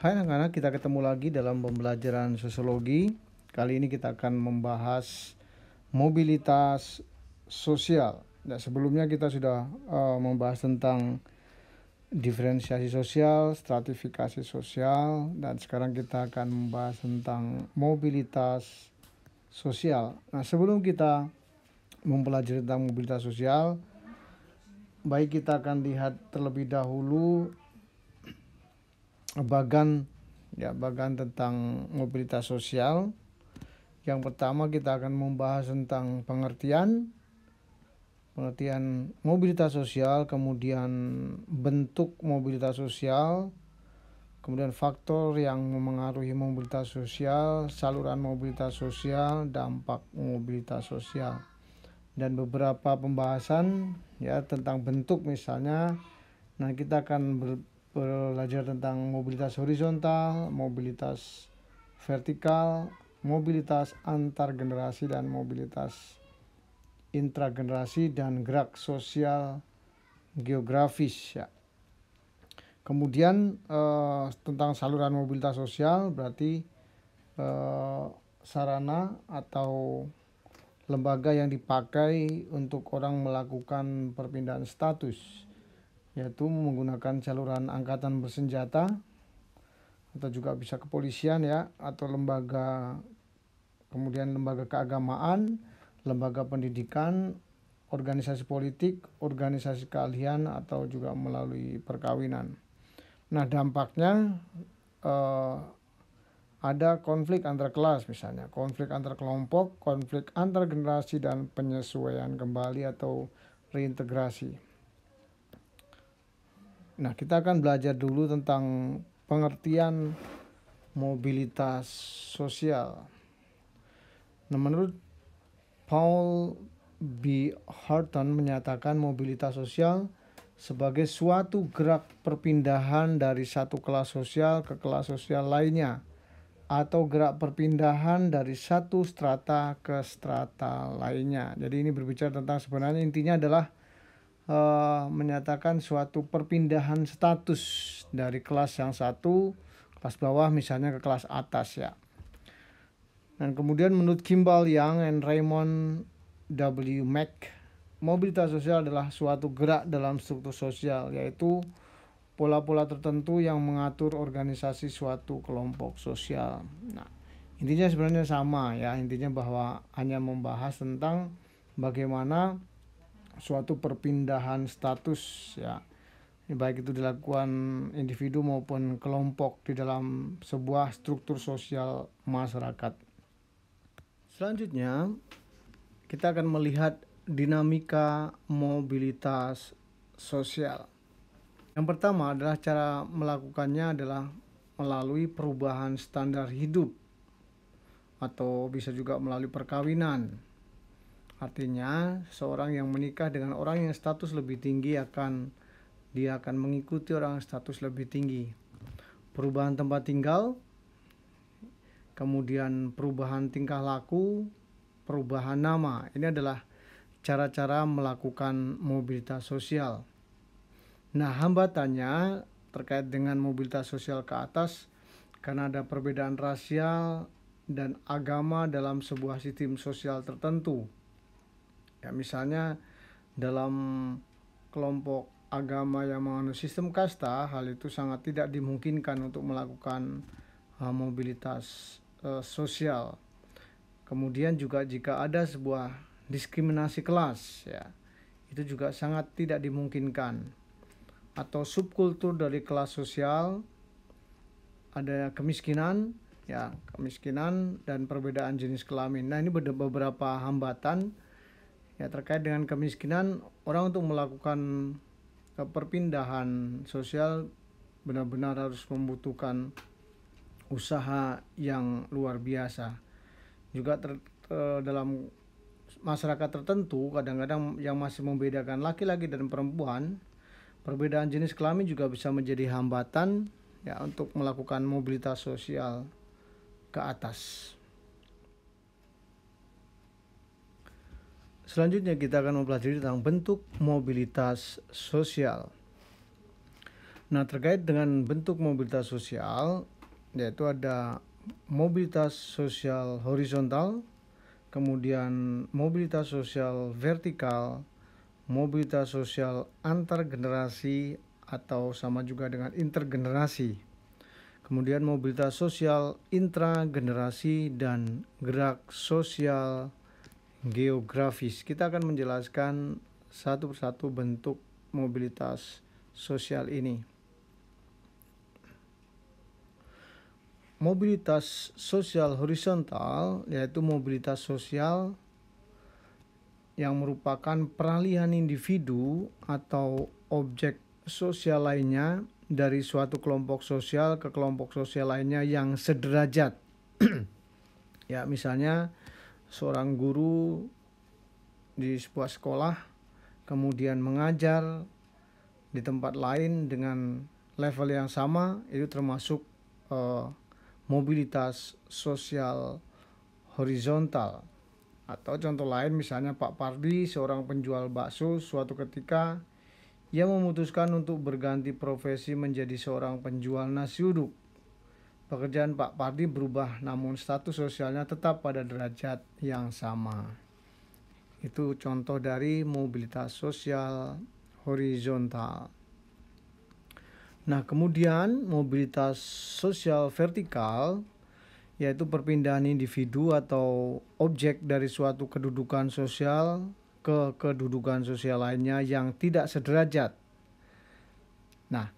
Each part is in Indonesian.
Hai anak-anak, kita ketemu lagi dalam pembelajaran sosiologi. Kali ini kita akan membahas mobilitas sosial. Nah, sebelumnya kita sudah membahas tentang diferensiasi sosial, stratifikasi sosial, dan sekarang kita akan membahas tentang mobilitas sosial. Nah, sebelum kita mempelajari tentang mobilitas sosial, baik kita akan lihat terlebih dahulu bagan tentang mobilitas sosial. Yang pertama kita akan membahas tentang pengertian mobilitas sosial, kemudian bentuk mobilitas sosial, kemudian faktor yang memengaruhi mobilitas sosial, saluran mobilitas sosial, dampak mobilitas sosial, dan beberapa pembahasan tentang bentuk misalnya. Nah, kita akan belajar tentang mobilitas horizontal, mobilitas vertikal, mobilitas antar generasi, dan mobilitas intragenerasi, dan gerak sosial geografis ya. Kemudian tentang saluran mobilitas sosial berarti sarana atau lembaga yang dipakai untuk orang melakukan perpindahan status, yaitu menggunakan saluran angkatan bersenjata atau juga bisa kepolisian ya, atau kemudian lembaga keagamaan, lembaga pendidikan, organisasi politik, organisasi keahlian, atau juga melalui perkawinan. Nah, dampaknya ada konflik antar kelas misalnya, konflik antar kelompok, konflik antar generasi, dan penyesuaian kembali atau reintegrasi. Nah, kita akan belajar dulu tentang pengertian mobilitas sosial. Nah, menurut Paul B. Horton menyatakan mobilitas sosial sebagai suatu gerak perpindahan dari satu kelas sosial ke kelas sosial lainnya, atau gerak perpindahan dari satu strata ke strata lainnya. Jadi ini berbicara tentang, sebenarnya intinya adalah menyatakan suatu perpindahan status dari kelas yang satu, kelas bawah misalnya, ke kelas atas ya. Dan kemudian menurut Kimball Young and Raymond W. Mack, mobilitas sosial adalah suatu gerak dalam struktur sosial, yaitu pola-pola tertentu yang mengatur organisasi suatu kelompok sosial. Nah, intinya sebenarnya sama ya, intinya bahwa hanya membahas tentang bagaimana suatu perpindahan status ya, baik itu dilakukan individu maupun kelompok di dalam sebuah struktur sosial masyarakat. Selanjutnya kita akan melihat dinamika mobilitas sosial. Yang pertama adalah cara melakukannya adalah melalui perubahan standar hidup, atau bisa juga melalui perkawinan. Artinya seorang yang menikah dengan orang yang status lebih tinggi dia akan mengikuti orang yang status lebih tinggi. Perubahan tempat tinggal, kemudian perubahan tingkah laku, perubahan nama. Ini adalah cara-cara melakukan mobilitas sosial. Nah, hambatannya terkait dengan mobilitas sosial ke atas karena ada perbedaan rasial dan agama dalam sebuah sistem sosial tertentu. Ya, misalnya dalam kelompok agama yang menganut sistem kasta, hal itu sangat tidak dimungkinkan untuk melakukan mobilitas sosial. Kemudian juga jika ada sebuah diskriminasi kelas ya, itu juga sangat tidak dimungkinkan. Atau subkultur dari kelas sosial, ada kemiskinan dan perbedaan jenis kelamin. Nah, ini beberapa hambatan ya terkait dengan kemiskinan. Orang untuk melakukan perpindahan sosial benar-benar harus membutuhkan usaha yang luar biasa. Juga dalam masyarakat tertentu kadang-kadang yang masih membedakan laki-laki dan perempuan, perbedaan jenis kelamin juga bisa menjadi hambatan ya untuk melakukan mobilitas sosial ke atas. Selanjutnya kita akan mempelajari tentang bentuk mobilitas sosial. Nah, terkait dengan bentuk mobilitas sosial, yaitu ada mobilitas sosial horizontal, kemudian mobilitas sosial vertikal, mobilitas sosial antar generasi atau sama juga dengan intergenerasi. Kemudian mobilitas sosial intragenerasi dan gerak sosial geografis. Kita akan menjelaskan satu persatu bentuk mobilitas sosial ini. Mobilitas sosial horizontal yaitu mobilitas sosial yang merupakan peralihan individu atau objek sosial lainnya dari suatu kelompok sosial ke kelompok sosial lainnya yang sederajat. Ya, misalnya seorang guru di sebuah sekolah kemudian mengajar di tempat lain dengan level yang sama, itu termasuk mobilitas sosial horizontal. Atau contoh lain misalnya Pak Pardi, seorang penjual bakso, suatu ketika ia memutuskan untuk berganti profesi menjadi seorang penjual nasi uduk. Pekerjaan Pak Pardi berubah namun status sosialnya tetap pada derajat yang sama. Itu contoh dari mobilitas sosial horizontal. Nah, kemudian mobilitas sosial vertikal yaitu perpindahan individu atau objek dari suatu kedudukan sosial ke kedudukan sosial lainnya yang tidak sederajat. Nah,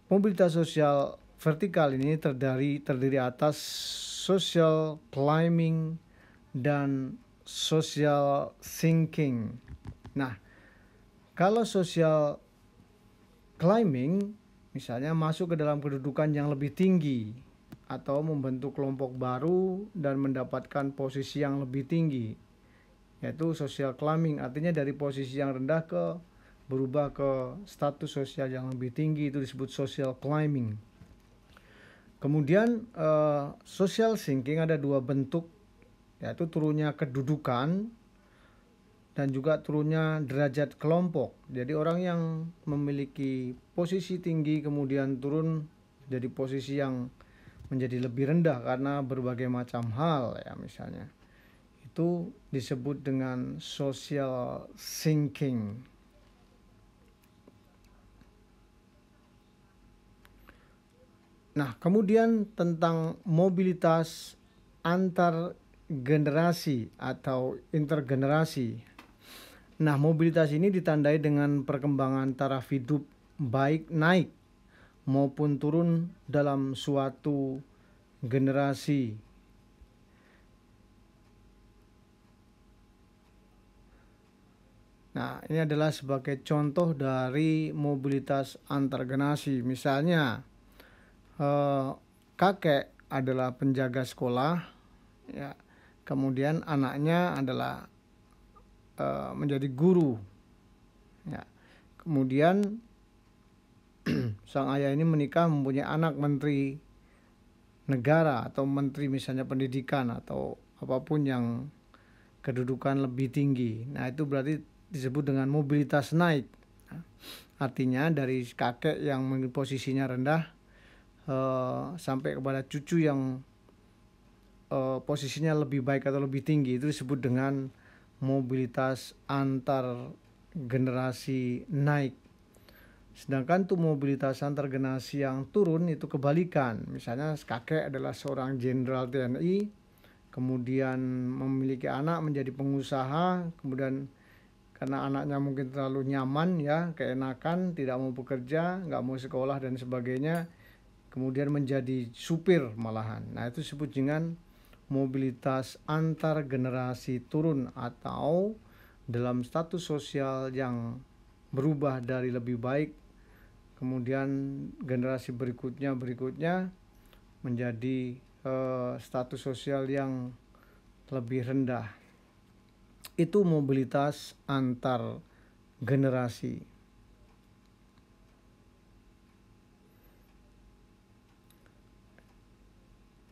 mobilitas sosial vertikal ini terdiri atas social climbing dan social sinking. Nah, kalau social climbing misalnya masuk ke dalam kedudukan yang lebih tinggi atau membentuk kelompok baru dan mendapatkan posisi yang lebih tinggi, yaitu social climbing, artinya dari posisi yang rendah berubah ke status sosial yang lebih tinggi, itu disebut social climbing. Kemudian social sinking ada dua bentuk, yaitu turunnya kedudukan dan juga turunnya derajat kelompok. Jadi orang yang memiliki posisi tinggi kemudian turun jadi posisi yang menjadi lebih rendah karena berbagai macam hal, ya misalnya. Itu disebut dengan social sinking. Nah, kemudian tentang mobilitas antar generasi atau intergenerasi. Nah, mobilitas ini ditandai dengan perkembangan taraf hidup baik naik maupun turun dalam suatu generasi. Nah, ini adalah sebagai contoh dari mobilitas antar generasi. Misalnya, kakek adalah penjaga sekolah, ya, kemudian anaknya adalah menjadi guru, ya. Kemudian sang ayah ini menikah mempunyai anak menteri negara atau menteri misalnya pendidikan atau apapun yang kedudukan lebih tinggi. Nah, itu berarti disebut dengan mobilitas naik. Artinya dari kakek yang posisinya rendah sampai kepada cucu yang posisinya lebih baik atau lebih tinggi, itu disebut dengan mobilitas antar generasi naik. Sedangkan untuk mobilitas antar generasi yang turun itu kebalikan. Misalnya kakek adalah seorang jenderal TNI, kemudian memiliki anak menjadi pengusaha, kemudian karena anaknya mungkin terlalu nyaman, ya, keenakan, tidak mau bekerja, nggak mau sekolah dan sebagainya, kemudian menjadi supir malahan. Nah, itu disebut dengan mobilitas antar generasi turun atau dalam status sosial yang berubah dari lebih baik, kemudian generasi berikutnya menjadi status sosial yang lebih rendah. Itu mobilitas antar generasi.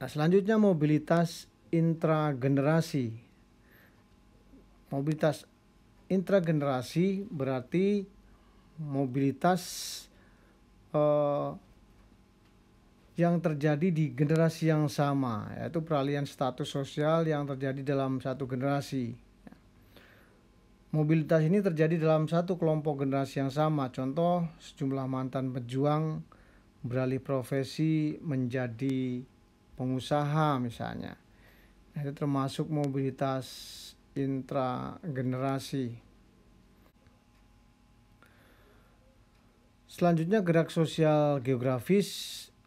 Nah, selanjutnya mobilitas intragenerasi. Mobilitas intragenerasi berarti mobilitas eh, yang terjadi di generasi yang sama, yaitu peralihan status sosial yang terjadi dalam satu generasi. Mobilitas ini terjadi dalam satu kelompok generasi yang sama. Contoh, sejumlah mantan pejuang beralih profesi menjadi pengusaha misalnya. Itu termasuk mobilitas intragenerasi. Selanjutnya, gerak sosial geografis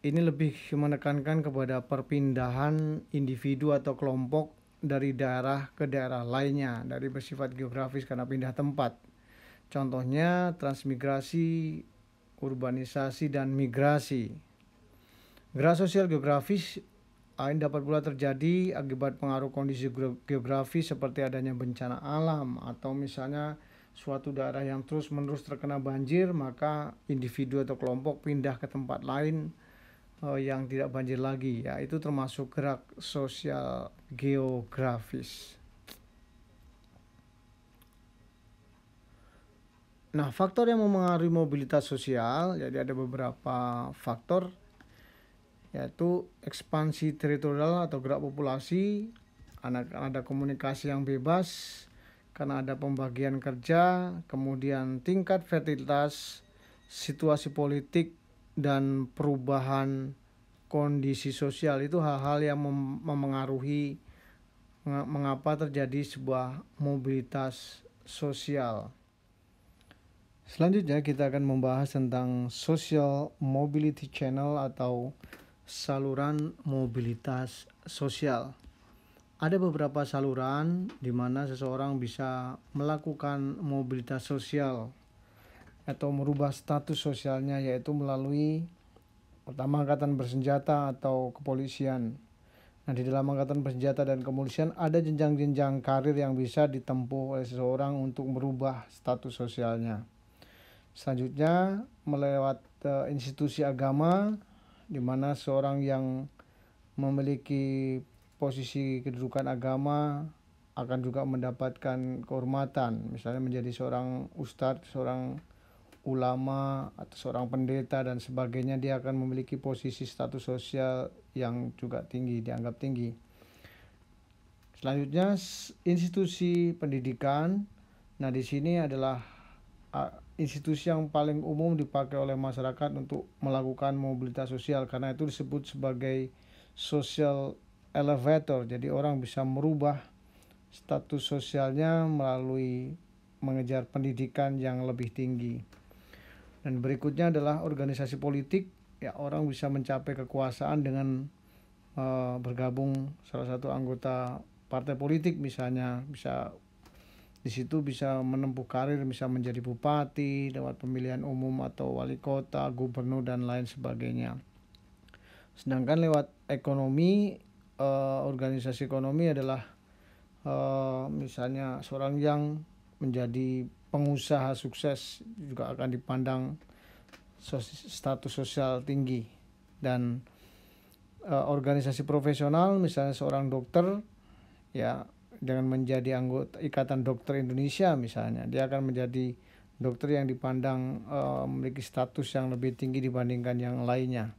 ini lebih menekankan kepada perpindahan individu atau kelompok dari daerah ke daerah lainnya, dari bersifat geografis karena pindah tempat. Contohnya transmigrasi, urbanisasi, dan migrasi. Gerak sosial geografis ini dapat pula terjadi akibat pengaruh kondisi geografis seperti adanya bencana alam atau misalnya suatu daerah yang terus-menerus terkena banjir, maka individu atau kelompok pindah ke tempat lain yang tidak banjir lagi. Ya, itu termasuk gerak sosial geografis. Nah, faktor yang memengaruhi mobilitas sosial, jadi ada beberapa faktor, yaitu ekspansi teritorial atau gerak populasi, ada komunikasi yang bebas, karena ada pembagian kerja, kemudian tingkat fertilitas, situasi politik, dan perubahan kondisi sosial. Itu hal-hal yang memengaruhi mengapa terjadi sebuah mobilitas sosial. Selanjutnya kita akan membahas tentang social mobility channel atau saluran mobilitas sosial. Ada beberapa saluran di mana seseorang bisa melakukan mobilitas sosial atau merubah status sosialnya, yaitu melalui pertama angkatan bersenjata atau kepolisian. Nah, di dalam angkatan bersenjata dan kepolisian ada jenjang-jenjang karir yang bisa ditempuh oleh seseorang untuk merubah status sosialnya. Selanjutnya melewat institusi agama, di mana seorang yang memiliki posisi kedudukan agama akan juga mendapatkan kehormatan, misalnya menjadi seorang ustadz, seorang ulama, atau seorang pendeta dan sebagainya. Dia akan memiliki posisi status sosial yang juga tinggi, dianggap tinggi. Selanjutnya institusi pendidikan. Nah, di sini adalah institusi yang paling umum dipakai oleh masyarakat untuk melakukan mobilitas sosial, karena itu disebut sebagai social elevator. Jadi orang bisa merubah status sosialnya melalui mengejar pendidikan yang lebih tinggi. Dan berikutnya adalah organisasi politik. Ya, orang bisa mencapai kekuasaan dengan bergabung salah satu anggota partai politik misalnya. Di situ bisa menempuh karir, bisa menjadi bupati lewat pemilihan umum atau wali kota, gubernur, dan lain sebagainya. Sedangkan lewat ekonomi, organisasi ekonomi adalah misalnya seorang yang menjadi pengusaha sukses juga akan dipandang status sosial tinggi. Dan organisasi profesional, misalnya seorang dokter, ya, dengan menjadi anggota Ikatan Dokter Indonesia misalnya, dia akan menjadi dokter yang dipandang memiliki status yang lebih tinggi dibandingkan yang lainnya.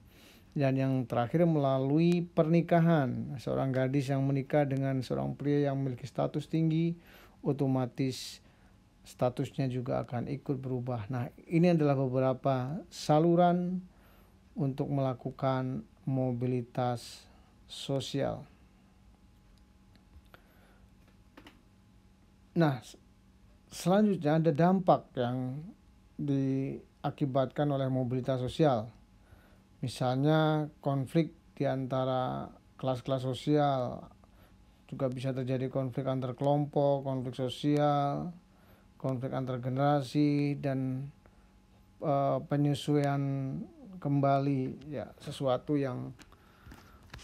Dan yang terakhir melalui pernikahan, seorang gadis yang menikah dengan seorang pria yang memiliki status tinggi, otomatis statusnya juga akan ikut berubah. Nah, ini adalah beberapa saluran untuk melakukan mobilitas sosial. Nah, selanjutnya ada dampak yang diakibatkan oleh mobilitas sosial. Misalnya konflik di antara kelas-kelas sosial, juga bisa terjadi konflik antar kelompok, konflik sosial, konflik antar generasi, dan penyesuaian kembali, ya, sesuatu yang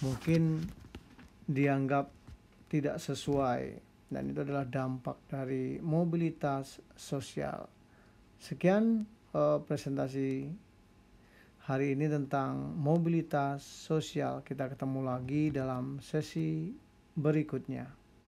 mungkin dianggap tidak sesuai. Dan itu adalah dampak dari mobilitas sosial. Sekian presentasi hari ini tentang mobilitas sosial. Kita ketemu lagi dalam sesi berikutnya.